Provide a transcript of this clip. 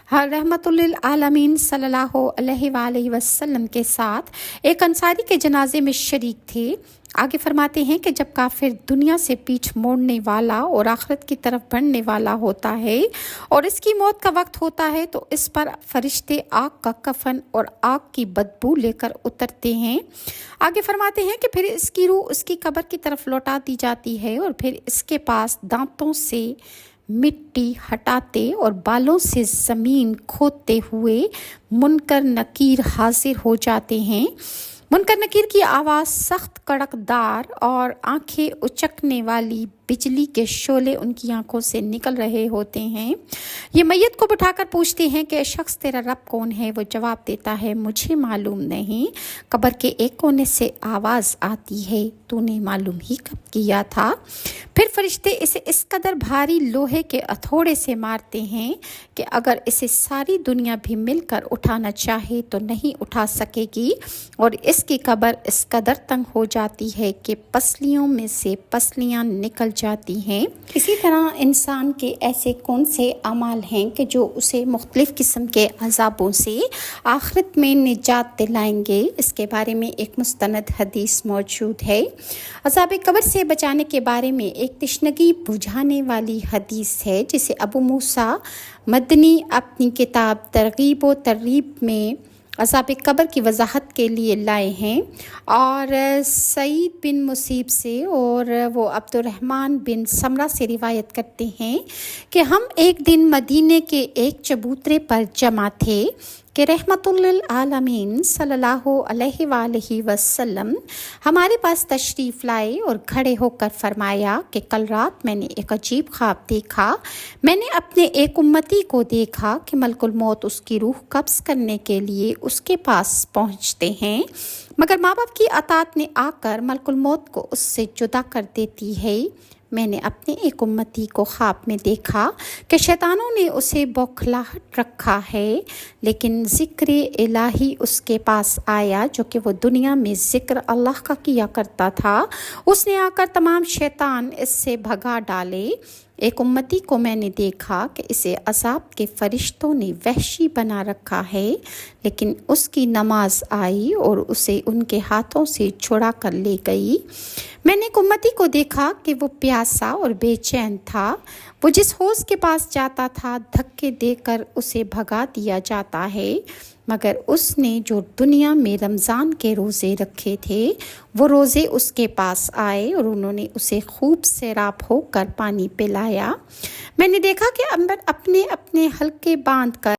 रहमतुल्लिल आलमीन सल्लल्लाहु अलैहि वसल्लम के साथ एक अंसारी के जनाजे में शरीक थे। आगे फरमाते हैं कि जब काफिर दुनिया से पीठ मोड़ने वाला और आखिरत की तरफ बढ़ने वाला होता है और इसकी मौत का वक्त होता है तो इस पर फरिश्ते आग का कफन और आग की बदबू लेकर उतरते हैं। आगे फरमाते हैं कि फिर इसकी रूह उसकी कब्र की तरफ लौटा दी जाती है और फिर इसके पास दांतों से मिट्टी हटाते और बालों से ज़मीन खोदते हुए मुनकर नकीर हाजिर हो जाते हैं। मुनकर नकीर की आवाज़ सख्त कड़कदार और आंखें उचकने वाली बिजली के शोले उनकी आंखों से निकल रहे होते हैं। ये मैयत को बिठाकर पूछते हैं कि शख्स तेरा रब कौन है। वो जवाब देता है मुझे मालूम नहीं। कब्र के एक कोने से आवाज़ आती है तूने मालूम ही कब किया था। फिर फरिश्ते इसे इस कदर भारी लोहे के हथौड़े से मारते हैं कि अगर इसे सारी दुनिया भी मिलकर उठाना चाहे तो नहीं उठा सकेगी और इसकी कब्र इस कदर तंग हो जाती है कि पसलियों में से पसलियां निकल जाती हैं। इसी तरह इंसान के ऐसे कौन से अमाल हैं कि जो उसे मुख्तलिफ किस्म के अज़ाबों से आखिरत में निजात दिलाएंगे। इसके बारे में एक मुस्तनद हदीस मौजूद है। अज़ाब कब्र से बचाने के बारे में एक तशनगी बुझाने वाली हदीस है जिसे अबू मूसा मदनी अपनी किताब तरगीब व तरगीब में अज़ाब कब्र की वजाहत के लिए लाए हैं और सईद बिन मुसीब से और वो अब्दुर्रहमान बिन समरा से रिवायत करते हैं कि हम एक दिन मदीने के एक चबूतरे पर जमा थे कि रहमतुल्लिल आलमीन सल्लल्लाहु अलैहि वसल्लम हमारे पास तशरीफ़ लाए और खड़े होकर फरमाया कि कल रात मैंने एक अजीब ख्वाब देखा। मैंने अपने एक उम्मती को देखा कि मलकुल मौत उसकी रूह कब्ज़ करने के लिए उसके पास पहुंचते हैं मगर माँ बाप की अतात ने आकर मलकुल मौत को उससे जुदा कर देती है। मैंने अपने एक उम्मती को ख्वाब में देखा कि शैतानों ने उसे बौखलाहट रखा है लेकिन ज़िक्र इलाही उसके पास आया जो कि वो दुनिया में ज़िक्र अल्लाह का किया करता था। उसने आकर तमाम शैतान इससे भगा डाले। एक उम्मती को मैंने देखा कि इसे अज़ाब के फरिश्तों ने वहशी बना रखा है लेकिन उसकी नमाज आई और उसे उनके हाथों से छुड़ा कर ले गई। मैंने एक उम्मती को देखा कि वो प्यासा और बेचैन था। वो जिस हौज़ के पास जाता था धक्के देकर उसे भगा दिया जाता है मगर उसने जो दुनिया में रमज़ान के रोज़े रखे थे वो रोज़े उसके पास आए और उन्होंने उसे खूब सैराब होकर पानी पिलाया। मैंने देखा कि अंबर अपने अपने हल्के बांध कर